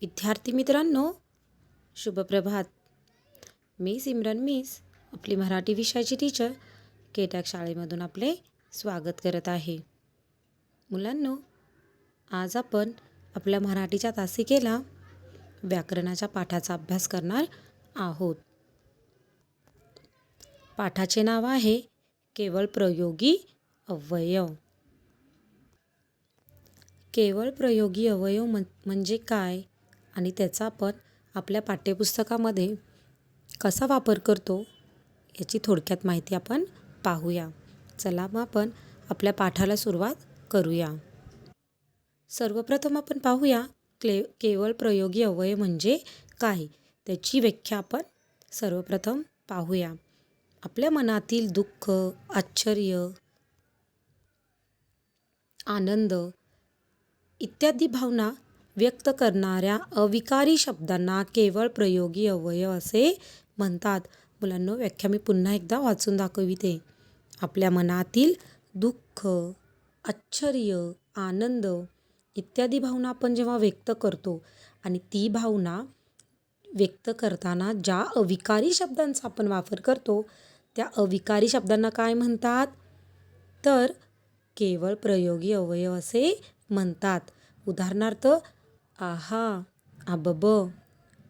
विद्यार्थी मित्रांनो, शुभप्रभात. मी सिमरन मिस, आपली मराठी विषयाची टीचर केटॅक शाळेमधून आपले स्वागत करत आहे. मुलांनो, आज आपण आपल्या मराठीच्या तासिकेला व्याकरणाच्या पाठाचा अभ्यास करणार आहोत. पाठाचे नाव आहे केवळ प्रयोगी अवयव. केवळ प्रयोगी अवयव म्हणजे काय आणि त्याचा आपण आपल्या पाठ्यपुस्तकामध्ये कसा वापर करतो याची थोडक्यात माहिती आपण पाहूया. चला मग आपण आपल्या पाठाला सुरुवात करूया. सर्वप्रथम आपण पाहूया केवळ प्रयोगी अवयव म्हणजे काय, त्याची व्याख्या आपण सर्वप्रथम पाहूया. आपल्या मनातील दुःख, आश्चर्य, आनंद इत्यादी भावना व्यक्त करणाऱ्या अविकारी शब्दांना केवळ प्रयोगी अवयव असे म्हणतात. मुलांनो, व्याख्या मी पुन्हा एकदा वाचून दाखविते. आपल्या मनातील दुःख, आश्चर्य, आनंद इत्यादी भावना आपण जेव्हा व्यक्त करतो आणि ती भावना व्यक्त करताना ज्या अविकारी शब्दांचा आपण वापर करतो त्या अविकारी शब्दांना काय म्हणतात, तर केवळ प्रयोगी अवयव असे म्हणतात. उदाहरणार्थ आहा, आबब,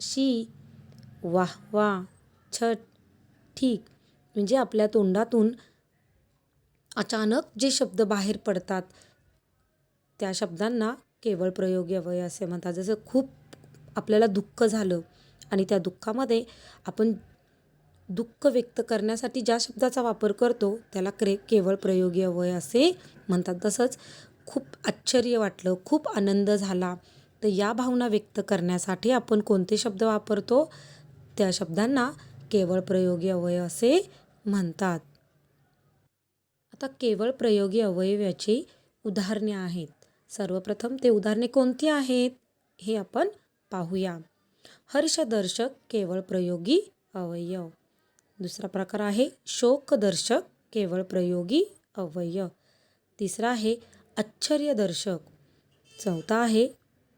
शी, वाह वाह, छट, ठीक. म्हणजे आपल्या तोंडातून अचानक जे शब्द बाहेर पडतात त्या शब्दांना केवळ प्रयोगी अवयव असे म्हणतात. जसं खूप आपल्याला दुःख झालं आणि त्या दुःखामध्ये आपण दुःख व्यक्त करण्यासाठी ज्या शब्दाचा वापर करतो त्याला केवळ प्रयोगी अवयव असे म्हणतात. तसंच खूप आश्चर्य वाटलं, खूप आनंद झाला, तर या भावना व्यक्त करण्यासाठी आपण कोणते शब्द वापरतो, त्या शब्दांना केवळ प्रयोगी अवयव असे म्हणतात. आता केवळ प्रयोगी अवयवाची उदाहरणे आहेत. सर्वप्रथम ते उदाहरणे कोणती आहेत हे आपण पाहूया. हर्षदर्शक केवळ प्रयोगी अवयव. दुसरा प्रकार आहे शोकदर्शक केवळ प्रयोगी अवयव. तिसरा आहे आश्चर्यदर्शक. चौथा आहे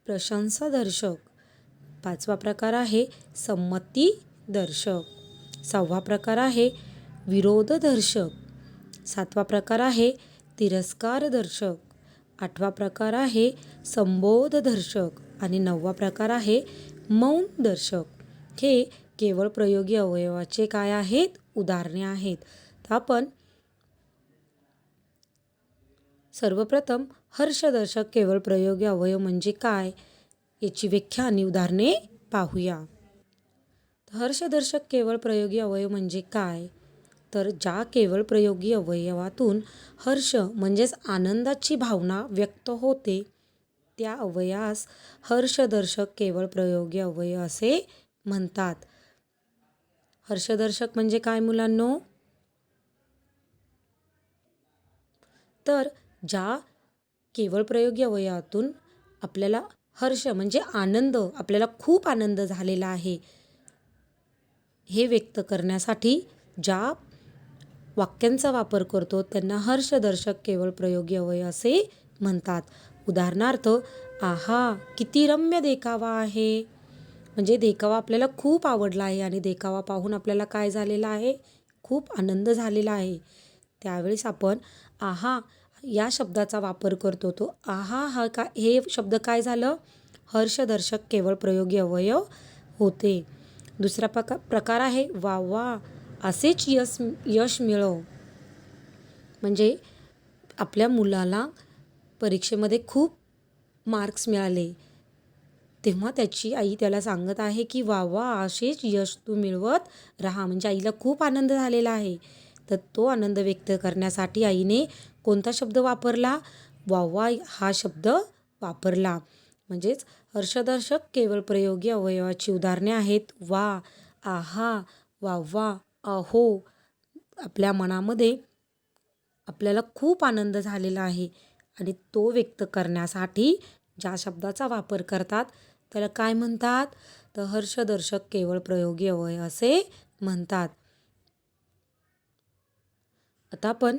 प्रशंसादर्शक. पाचवा प्रकार आहे संमतीदर्शक. सहावा प्रकार आहे विरोधदर्शक. सातवा प्रकार आहे तिरस्कारदर्शक. आठवा प्रकार आहे संबोधदर्शक आणि नववा प्रकार आहे मौनदर्शक. हे केवळ प्रयोगी अवयवाचे काय आहेत, उदाहरणे आहेत. तर आपण सर्वप्रथम हर्षदर्शक केवळ प्रयोगी अवयव म्हणजे काय याची व्याख्या आणि उदाहरणे पाहूया. हर्षदर्शक केवळ प्रयोगी अवयव म्हणजे काय, तर ज्या केवळ प्रयोगी अवयवातून हर्ष म्हणजेच आनंदाची भावना व्यक्त होते त्या अवयवास हर्षदर्शक केवळ प्रयोगी अवयव असे म्हणतात. हर्षदर्शक म्हणजे काय मुलांनो, तर ज्या केवळ प्रयोगी अवयवातून आपल्याला हर्ष म्हणजे आनंद, आपल्याला खूप आनंद झालेला आहे हे व्यक्त करण्यासाठी ज्या वाक्यांचा वापर करतो त्यांना हर्षदर्शक केवळ प्रयोगी अवयव असे म्हणतात. उदाहरणार्थ आहा, किती रम्य देखावा आहे. म्हणजे देखावा आपल्याला खूप आवडला आहे आणि देखावा पाहून आपल्याला काय झालेला आहे, खूप आनंद झालेला आहे. त्यावेळेस आपण आहा या शब्दाचा वापर करतो. तो आहा हा हे शब्द काय झालं, हर्षदर्शक केवळ प्रयोगी अवयव होते. दुसरा प्रकार आहे वा वा, असेच यश मिळव. म्हणजे आपल्या मुलाला परीक्षेमध्ये खूप मार्क्स मिळाले तेव्हा त्याची आई त्याला सांगत आहे की वा वा, असेच यश तू मिळवत राहा. म्हणजे आईला खूप आनंद झालेला आहे. तर तो आनंद व्यक्त करण्यासाठी आईने कोणता शब्द वापरला, वा वा हा शब्द वापरला. म्हणजेच हर्षदर्शक केवळ प्रयोगी अवयवाची उदाहरणे आहेत वा, आहा, वा वा, अहो. आपल्या मनामध्ये आपल्याला खूप आनंद झालेला आहे आणि तो व्यक्त करण्यासाठी ज्या शब्दाचा वापर करतात त्याला काय म्हणतात, तर हर्षदर्शक केवळ प्रयोगी अवयव असे म्हणतात. आता आपण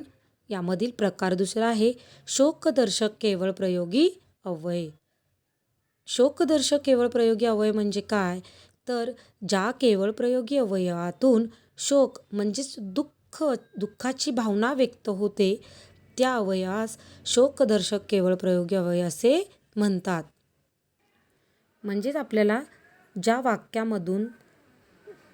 यामधील प्रकार दुसरा आहे शोकदर्शक केवळ प्रयोगी अवयव. शोकदर्शक केवळ प्रयोगी अवयव म्हणजे काय? तर ज्या केवळ प्रयोगी अवयवातून शोक म्हणजेच दुःखाची भावना व्यक्त होते, त्या अवयवास शोकदर्शक केवळ प्रयोगी अवयव असे म्हणतात. म्हणजेच आपल्याला ज्या वाक्यामधून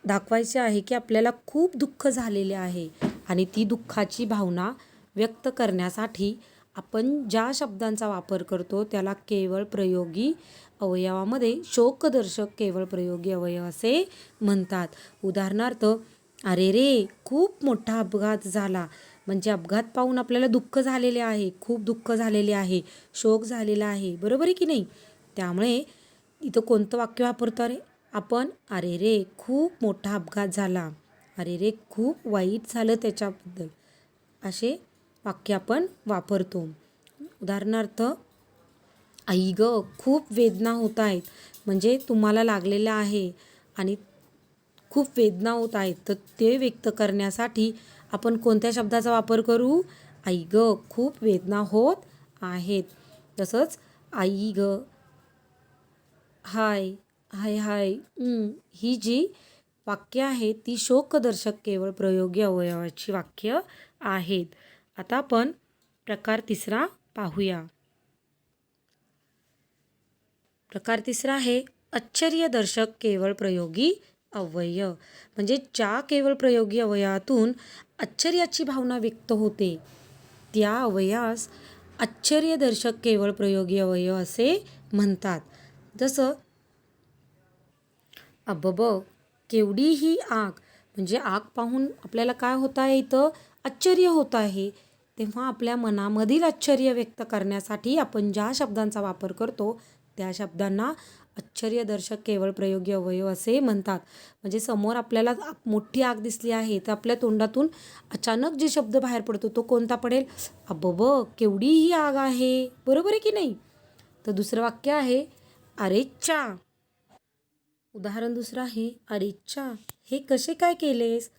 दाखवायचे आहे की आपल्याला खूप दुःख झालेले आहे आणि ती दुःखाची भावना व्यक्त करण्यासाठी आपण ज्या शब्दांचा वापर करतो त्याला केवळ प्रयोगी अवयवामध्ये शोकदर्शक केवळ प्रयोगी अवयव असे म्हणतात. उदाहरणार्थ, अरे रे खूप मोठा अपघात झाला, म्हणजे अपघात पाहून आपल्याला दुःख झालेले आहे, खूप दुःख झालेले आहे, शोक झालेला आहे, बरोबर आहे की नाही? त्यामुळे इथं कोणतं वाक्य वापरतो रे आपण? अरे रे खूप मोठा अपघात झाला, अरे रे खूप वाईट झालं त्याच्याबद्दल, असे वाक्य आपण वापरतो. उदाहरणार्थ, आई ग खूप वेदना होत आहेत, म्हणजे तुम्हाला लागलेलं आहे आणि खूप वेदना होत आहेत, तर ते व्यक्त करण्यासाठी आपण कोणत्या शब्दाचा वापर करू? आई ग खूप वेदना होत आहेत. तसंच आई ग, हाय, हाय हाय, ही जी वाक्य आहेत ती शोकदर्शक केवळ प्रयोगी अवयवाची वाक्य आहेत. आता आपण प्रकार तिसरा पाहूया. प्रकार तिसरा आहे आश्चर्यदर्शक केवळ प्रयोगी अवयव. म्हणजे ज्या केवळ प्रयोगी अवयवातून आश्चर्याची भावना व्यक्त होते, त्या अवयवास आश्चर्यदर्शक केवळ प्रयोगी अवयव असे म्हणतात. जसं अबब केवढी ही आग, म्हणजे आग पाहून आपल्याला काय होत आहे, इथं आश्चर्य होत आहे. तेव्हा आपल्या मनामधील आश्चर्य व्यक्त करण्यासाठी आपण ज्या शब्दांचा वापर करतो त्या शब्दांना आश्चर्यदर्शक केवळ प्रयोगी अवयव असे म्हणतात. म्हणजे समोर आपल्याला मोठी आग दिसली आहे, तर आपल्या तोंडातून अचानक जे शब्द बाहेर पडतो तो कोणता पडेल? अबब केवढी ही आग आहे, बरोबर आहे की नाही? तर दुसरं वाक्य आहे अरेच्चा. उदाहरण दुसरं आहे अरेच्चा हे कसे काय केलेस?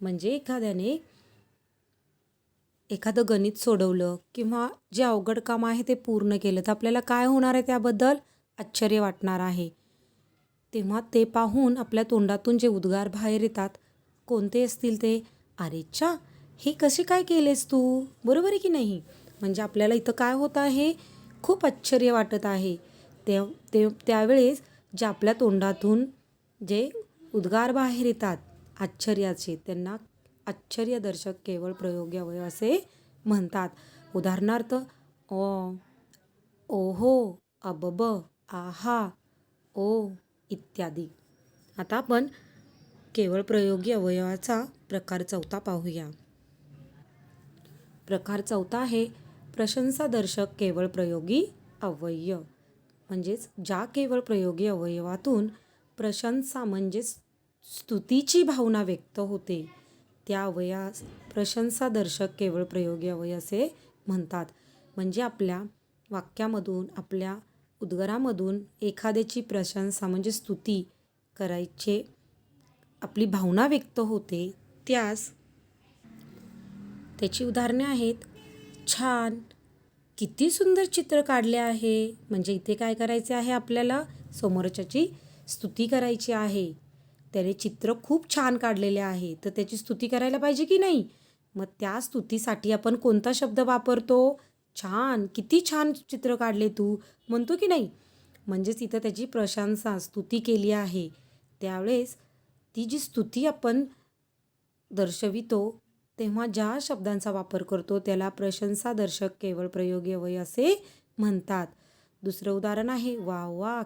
म्हणजे एखाद्याने एखादं गणित सोडवलं किंवा जे अवघड काम आहे ते पूर्ण केलं, तर आपल्याला काय होणार आहे? त्याबद्दल आश्चर्य वाटणार आहे. तेव्हा ते पाहून आपल्या तोंडातून जे उद्गार बाहेर येतात कोणते असतील ते? अरेच्चा हे कसे काय केलेस तू, बरोबर आहे की नाही? म्हणजे आपल्याला इथं काय होत आहे? खूप आश्चर्य वाटत आहे. त्यावेळेस जे आपल्या तोंडातून जे उद्गार बाहेर येतात आश्चर्याचे, त्यांना आश्चर्यदर्शक केवळ प्रयोगी अवयव असे म्हणतात. उदाहरणार्थ, ओहो, अबब, आहा, ओ इत्यादी. आता आपण केवळ प्रयोगी अवयवाचा प्रकार चौथा पाहूया. प्रकार चौथा आहे प्रशंसादर्शक केवळ प्रयोगी अवयव. म्हणजेच ज्या केवळ प्रयोगी अवयवातून प्रशंसा म्हणजेच स्तुतीची भावना व्यक्त होते, त्या अवयवास प्रशंसादर्शक केवळ प्रयोगी अवयव असे म्हणतात. म्हणजे आपल्या वाक्यामधून, आपल्या उद्गारामधून एखाद्याची प्रशंसा म्हणजे स्तुती करायचे आपली भावना व्यक्त होते, त्याची उदाहरणे आहेत छान, किती सुंदर चित्र काढले आहे. म्हणजे इथे काय करायचे आहे? आपल्याला समोरच्याची स्तुती करायची आहे. त्याने चित्र खूप छान काढलेले आहे, तर त्याची स्तुती करायला पाहिजे की नाही? मग त्या स्तुतीसाठी आपण कोणता शब्द वापरतो? छान, किती छान चित्र काढले तू, म्हणतो की नाही? म्हणजेच इथं त्याची प्रशंसा, स्तुती केली आहे. त्यावेळेस ती जी स्तुती आपण दर्शवितो तेव्हा ज्या शब्दांचा वापर करतो त्याला प्रशंसादर्शक केवळ प्रयोगी अवयव असे म्हणतात. दुसरं उदाहरण आहे वा वा,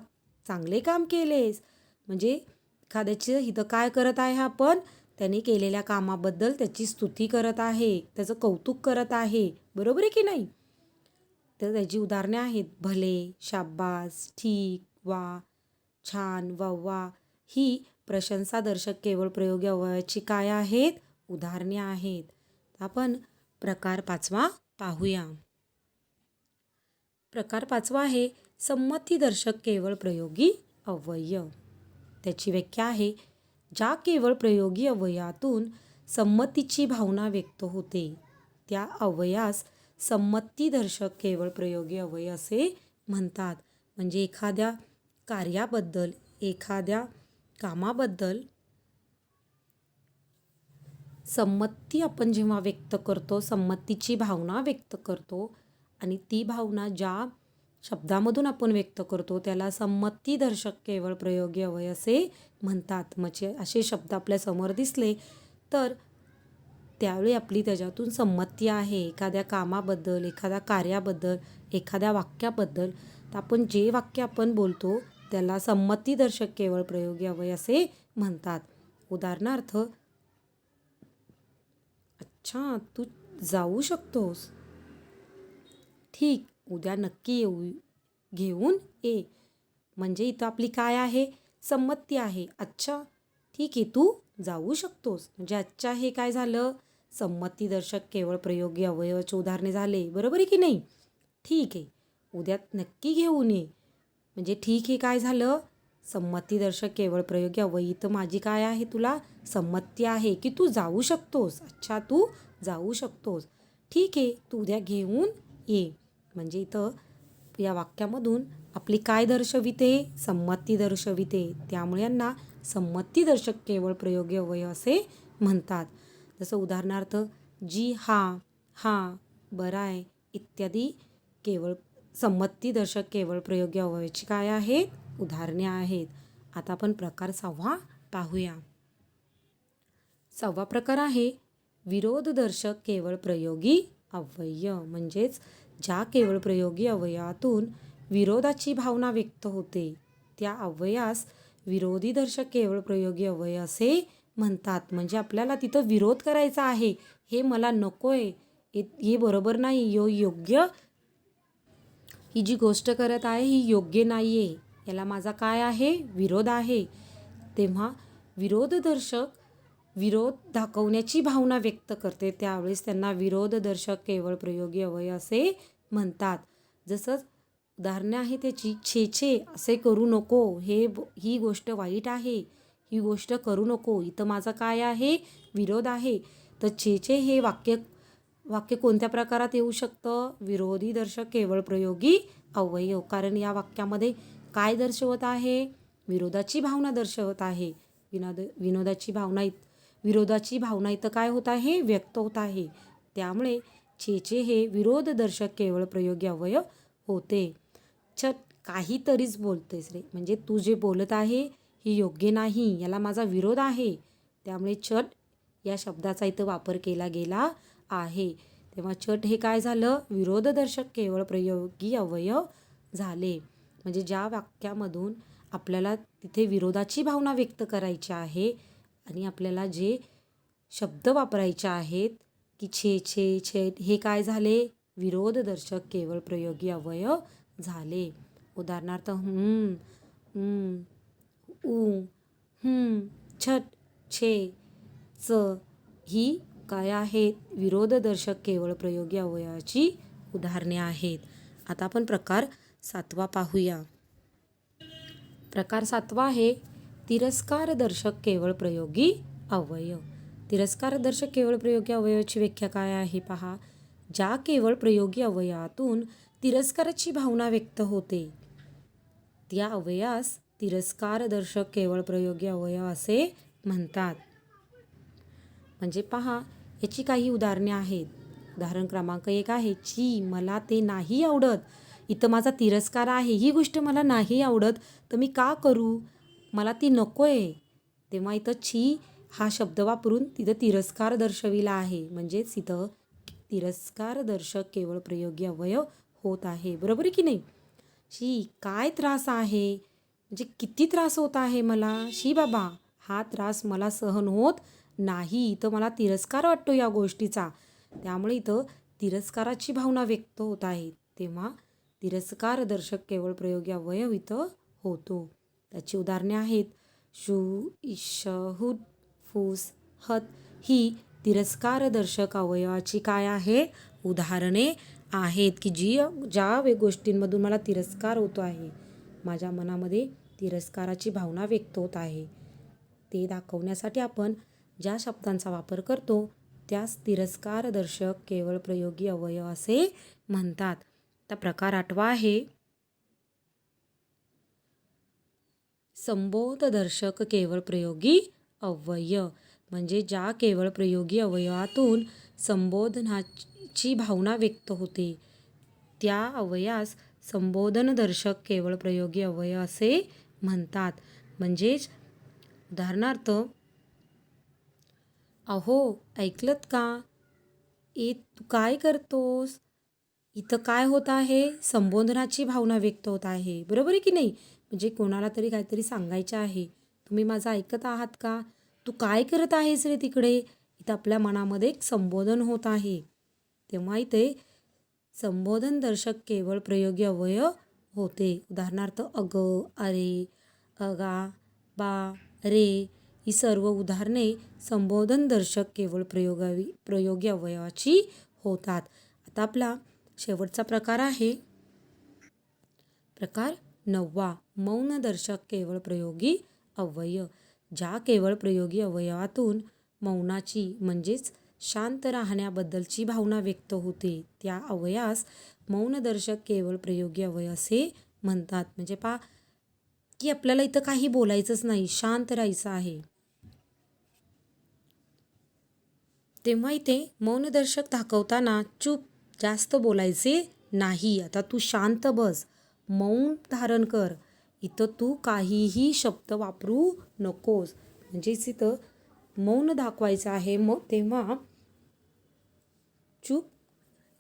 चांगले काम केलेस. म्हणजे एखाद्याचं इथं काय करत आहे आपण? त्याने केलेल्या कामाबद्दल त्याची स्तुती करत आहे, त्याचं कौतुक करत आहे, बरोबर आहे की नाही? तर त्याची उदाहरणे आहेत भले, शाबास, ठीक, वा, छान, वा वा. ही प्रशंसादर्शक केवळ प्रयोगी अवयवाची काय आहेत? उदाहरणे आहेत. आपण प्रकार पाचवा पाहूया. प्रकार पाचवा आहे संमतीदर्शक केवळ प्रयोगी अवयव. त्याची व्याख्या आहे ज्या केवळ प्रयोगी अवयवातून संमतीची भावना व्यक्त होते, त्या अवयवास संमतीदर्शक केवळ प्रयोगी अवयव असे म्हणतात. म्हणजे एखाद्या कार्याबद्दल, एखाद्या कामाबद्दल संमती आपण जेव्हा व्यक्त करतो, संमतीची भावना व्यक्त करतो आणि ती भावना ज्या शब्दामधून आपण व्यक्त करतो त्याला संमतीदर्शक केवळ प्रयोगी अव्यय असे म्हणतात. म्हणजे असे शब्द आपल्या समोर दिसले तर त्यावेळी आपली त्याच्यातून संमती आहे एखाद्या कामाबद्दल, एखाद्या कार्याबद्दल, एखाद्या वाक्याबद्दल. तर आपण जे वाक्य आपण बोलतो त्याला संमतीदर्शक केवळ प्रयोगी अव्यय असे म्हणतात. उदाहरणार्थ, अच्छा तू जाऊ शकतोस, ठीक उद्या नक्की घेऊन ये. म्हणजे इथं आपली काय आहे, संमती आहे. अच्छा ठीक आहे तू जाऊ शकतोस. म्हणजे अच्छा हे काय झालं, संमतीदर्शक केवळ प्रयोगी अवयवाचे उदाहरणे झाले. बरोबर आहे की नाही. ठीक आहे उद्या नक्की घेऊन ये. म्हणजे ठीक हे काय झालं, संमतीदर्शक केवळ प्रयोगी अव्यय. इथं माझी काय आहे, तुला संमती आहे की तू जाऊ शकतोस. अच्छा तू जाऊ शकतोस. ठीक आहे तू उद्या घेऊन ये. म्हणजे इथं या वाक्यामधून आपली काय दर्शविते, संमती दर्शविते. त्यामुळे यांना संमतीदर्शक केवळ प्रयोगी अव्यय असे म्हणतात. जसं उदाहरणार्थ, जी हा बरं आहे इत्यादी केवळ संमतीदर्शक केवळ प्रयोगी अव्ययाची काय आहेत, उदाहरणे आहेत. आता आपण प्रकार 6 पाहूया. 6 प्रकार आहे विरोधदर्शक केवळ प्रयोगी अव्यय. म्हणजेच ज्या केवळ प्रयोगी अव्ययातून विरोधाची भावना व्यक्त होते त्या अव्ययास विरोधीदर्शक केवळ प्रयोगी अव्यय असे म्हणतात. म्हणजे आपल्याला तिथं विरोध करायचा आहे, हे मला नको आहे, हे बरोबर नाही, योग्य ही जी गोष्ट करत आहे ही योग्य नाही आहे, याला माझा काय आहे, विरोध आहे. तेव्हा विरोधदर्शक विरोध दाखवण्याची भावना व्यक्त करते त्यावेळेस त्यांना विरोधदर्शक केवळ प्रयोगी अव्यय असे म्हणतात. जसंच उदाहरणे आहे त्याची, छे असे करू नको, ही गोष्ट वाईट आहे, ही गोष्ट करू नको. इथं माझा काय आहे, विरोध आहे. तर छे हे वाक्य कोणत्या प्रकारात येऊ शकतं, विरोधीदर्शक केवळ प्रयोगी अव्यय. कारण या वाक्यामध्ये काय दर्शवत आहे, विरोधाची भावना दर्शवत आहे. विरोधाची भावना इथं काय होत आहे, व्यक्त होत आहे. त्यामुळे छे हे विरोधदर्शक केवळ प्रयोगी अव्यय होते. काहीतरीच बोलतेस रे, म्हणजे तू जे बोलत आहे ही योग्य नाही, याला माझा विरोध आहे. त्यामुळे या शब्दाचा इथं वापर केला गेला आहे. तेव्हा हे काय झालं, विरोधदर्शक केवळ प्रयोगी अव्यय झाले. म्हणजे ज्या वाक्यामधून आपल्याला तिथे विरोधाची भावना व्यक्त करायची आहे आणि आपल्याला जे शब्द वापरायचे आहेत की छे हे काय झाले, विरोधदर्शक केवळ प्रयोगी अव्यय झाले. उदाहरणार्थ, ऊ, छे, ही काय आहेत, विरोधदर्शक केवळ प्रयोगी अव्ययाची उदाहरणे आहेत. आता आपण प्रकार 7 पाहूया. प्रकार 7 आहे तिरस्कारदर्शक केवळ प्रयोगी अव्यय. तिरस्कारदर्शक केवळ प्रयोगी अव्ययाची व्याख्या काय आहे पहा. ज्या केवळ प्रयोगी अव्ययातून तिरस्काराची भावना व्यक्त होते त्या अव्ययास तिरस्कारदर्शक केवळ प्रयोगी अव्यय असे म्हणतात. म्हणजे पहा याची काही उदाहरणे आहेत. उदाहरण क्रमांक 1 आहे, छी मला ते नाही आवडत. इथं माझा तिरस्कार आहे, ही गोष्ट मला नाही आवडत तर मी का करू, मला ती नको आहे. तेव्हा इथं छी हा शब्द वापरून तिथं तिरस्कार दर्शविला आहे. म्हणजेच इथं तिरस्कारदर्शक केवळ प्रयोगी अव्यय होत आहे. बरोबर आहे की नाही. काय त्रास आहे, म्हणजे किती त्रास होत आहे मला. बाबा हा त्रास मला सहन होत नाही. इथं मला तिरस्कार वाटतो या गोष्टीचा. त्यामुळे इथं तिरस्काराची भावना व्यक्त होत आहे. तेव्हा तिरस्कारदर्शक केवळ प्रयोगी अव्यय इथं होतो. त्याची उदाहरणे आहेत शू, इश, हुद, फूस, हत ही तिरस्कारदर्शक अवयवाची काय आहे, उदाहरणे आहेत की ज्या गोष्टींमधून मला तिरस्कार होतो आहे, माझ्या मनामध्ये तिरस्काराची भावना व्यक्त होत आहे, ते दाखवण्यासाठी आपण ज्या शब्दांचा वापर करतो त्यास तिरस्कारदर्शक केवळ प्रयोगी अव्यय असे म्हणतात. आता प्रकार 8 आहे संबोधदर्शक केवळ प्रयोगी अव्यय म्हणजे ज्या केवळ प्रयोगी अवयवातून संबोधनाची भावना व्यक्त होते त्या अवयवास संबोधनदर्शक केवळ प्रयोगी अवयव असे म्हणतात. म्हणजेच उदाहरणार्थ, अहो ऐकलत का? तू काय करतोस? इथं काय होत आहे? संबोधनाची भावना व्यक्त होत आहे. बरोबर आहे की नाही? म्हणजे कोणाला तरी काहीतरी सांगायचं आहे. तुम्ही माझं ऐकत आहात का? तू काय करत आहेस रे तिकडे? इथं आपल्या मनामध्ये एक संबोधन होत आहे. तेव्हा इथे संबोधनदर्शक केवळ प्रयोगी अव्यय होते. उदाहरणार्थ अगं, अरे, अगा, बा, रे ही सर्व उदाहरणे संबोधनदर्शक केवळ प्रयोगी अवयवाची होतात. आता आपला शेवटचा प्रकार आहे प्रकार 9, मौनदर्शक केवळ प्रयोगी अव्यय. ज्या केवळ प्रयोगी अवयवातून मौनाची म्हणजेच शांत राहण्याबद्दलची भावना व्यक्त होते त्या अवयवास मौनदर्शक केवळ प्रयोगी अव्यय असे म्हणतात. म्हणजे की आपल्याला इथं काही बोलायचंच नाही, शांत राहायचं आहे. तेव्हा इथे मौनदर्शक दाखवताना चूप, जास्त बोलायचे नाही. आता तू शांत बस, मौन धारण कर. इथं तू काहीही शब्द वापरू नकोस. म्हणजेच इथं मौन दाखवायचं आहे. मग तेव्हा चूप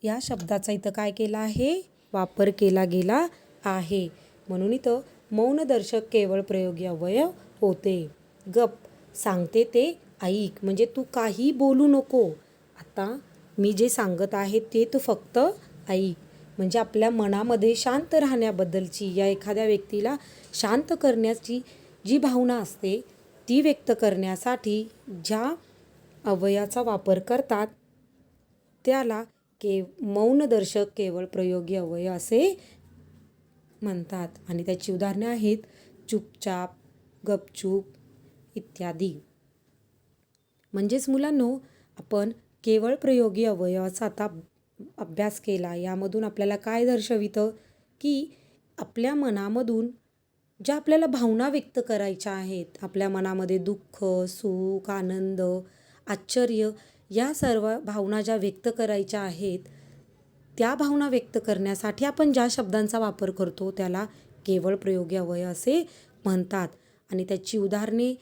या शब्दाचा इथं काय केला आहे? वापर केला गेला आहे. म्हणून इथं मौनदर्शक केवळ प्रयोगी अव्यय होते. गप, सांगते ते ऐक. म्हणजे तू काही बोलू नको. आता मी जे सांगत आहे ते तू फक्त ऐक. म्हणजे आपल्या मनामध्ये शांत राहण्याबद्दलची, या एखाद्या व्यक्तीला शांत करण्याची जी भावना असते ती व्यक्त करण्यासाठी ज्या अव्ययाचा वापर करतात त्याला मौनदर्शक केवळ प्रयोगी अव्यय असे म्हणतात. आणि त्याची उदाहरणे आहेत चुपचाप, गपचूप इत्यादी. म्हणजेच मुलांनो, आपण केवळ प्रयोगी अवयवाचा आता अभ्यास केला. यामधून आपल्याला काय दर्शवितं की आपल्या मनामधून ज्या आपल्याला भावना व्यक्त करायच्या आहेत, आपल्या मनामध्ये दुःख, सुख, आनंद, आश्चर्य या सर्व भावना ज्या व्यक्त करायच्या आहेत, त्या भावना व्यक्त करण्यासाठी आपण ज्या शब्दांचा वापर करतो त्याला केवळ प्रयोगी अव्यय असे म्हणतात. आणि त्याची उदाहरणे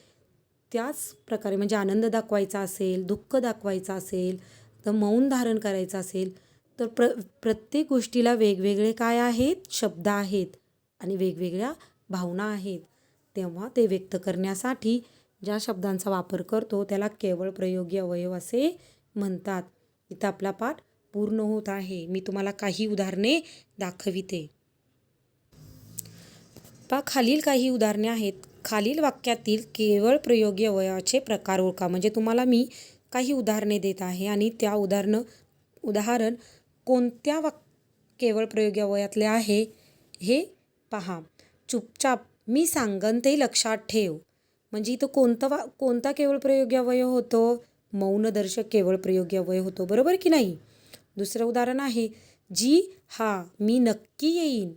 त्याच प्रकारे, म्हणजे आनंद दाखवायचा असेल, दुःख दाखवायचं असेल, तर मौन धारण करायचं असेल, तर प्रत्येक गोष्टीला वेगवेगळे काय आहेत? शब्द आहेत आणि वेगवेगळ्या भावना आहेत. तेव्हा ते व्यक्त करण्यासाठी ज्या शब्दांचा वापर करतो त्याला केवळ प्रयोगी अवयव असे म्हणतात. इथं आपला पाठ पूर्ण होत आहे. मी तुम्हाला काही उदाहरणे दाखविते. खालील काही उदाहरणे आहेत. खालील वाक्यातील केवळ प्रयोगी अवयवाचे प्रकार ओळखा. म्हणजे तुम्हाला मी काही उदाहरणे देत आहे आणि त्या उदाहरण कोणत्या केवळ प्रयोगी अवयवातले आहे हे पहा. चुपचाप, मी सांगन ते लक्षात ठेव. म्हणजे इथं कोणता केवळ प्रयोगी अवयव होतो? मौनदर्शक केवळ प्रयोगी अवयव होतो. बरोबर की नाही? दुसरं उदाहरण आहे जी हा, मी नक्की येईन.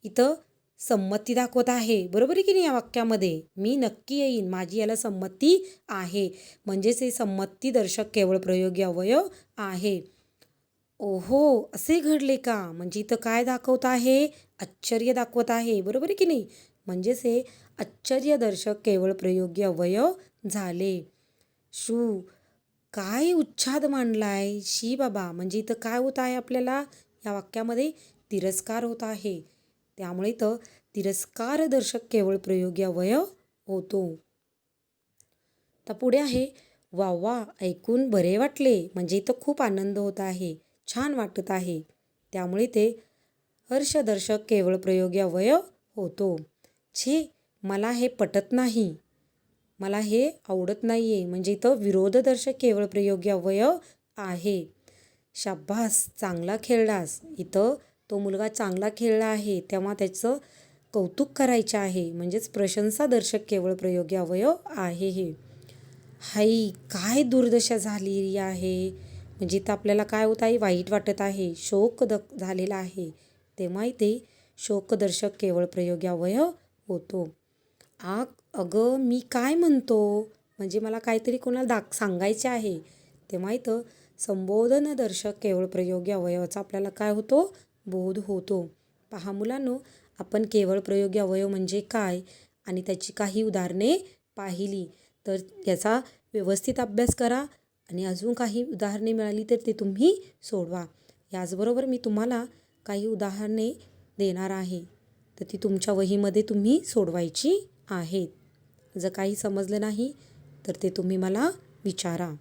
इथं संमती दाखवत आहे. बरोबर आहे की नाही? या वाक्यामध्ये मी नक्की येईन, माझी याला संमती आहे. म्हणजेच हे संमतीदर्शक केवळ प्रयोगी अवयव आहे. ओहो, असे घडले का? म्हणजे इथं काय दाखवत आहे? आश्चर्य दाखवत आहे. बरोबर आहे की नाही? म्हणजेच हे आश्चर्यदर्शक केवळ प्रयोगी अवयव झाले. शू, काय उच्छाद मांडलाय? शी बाबा, म्हणजे इथं काय होत आहे? आपल्याला या वाक्यामध्ये तिरस्कार होत आहे. त्यामुळे इथं तिरस्कारदर्शक केवळ प्रयोगी अवयव होतो. तर पुढे आहे वा वा, ऐकून बरे वाटले. म्हणजे इथं खूप आनंद होत आहे, छान वाटत आहे. त्यामुळे ते हर्षदर्शक केवळ प्रयोगी अवयव होतो. छे, मला हे पटत नाही, मला हे आवडत नाही आहे. म्हणजे इथं विरोधदर्शक केवळ प्रयोगी अवयव आहे. शाब्बास, चांगला खेळलास. इथं तो मुलगा चांगला खेळला आहे तेव्हा त्याचं कौतुक करायचे आहे. म्हणजेच प्रशंसादर्शक केवळ प्रयोगी अवयव आहे हे. हाई, काय दुर्दशा झाली आहे. म्हणजे इथं आपल्याला काय होत आहे? वाईट वाटत आहे, शोक झालेला आहे. तेव्हा इथे शोकदर्शक केवळ प्रयोगी अवयव होतो. अगं मी काय म्हणतो, म्हणजे मला काहीतरी कोणाला सांगायचे आहे. तेव्हा इथं संबोधनदर्शक केवळ प्रयोगी अवयवाचा आपल्याला काय होतो, बोध होतो. पहा मुलांनो, आपण केवळ प्रयोगी अवयव म्हणजे काय आणि त्याची काही उदाहरणे पाहिली तर याचा व्यवस्थित अभ्यास करा आणि अजून काही उदाहरणे मिळाली तर ते तुम्ही सोडवा. याचबरोबर मी तुम्हाला काही उदाहरणे देणार आहे, तर ती तुमच्या वहीमध्ये तुम्ही सोडवायची आहेत. जर काही समजलं नाही तर ते तुम्ही मला विचारा.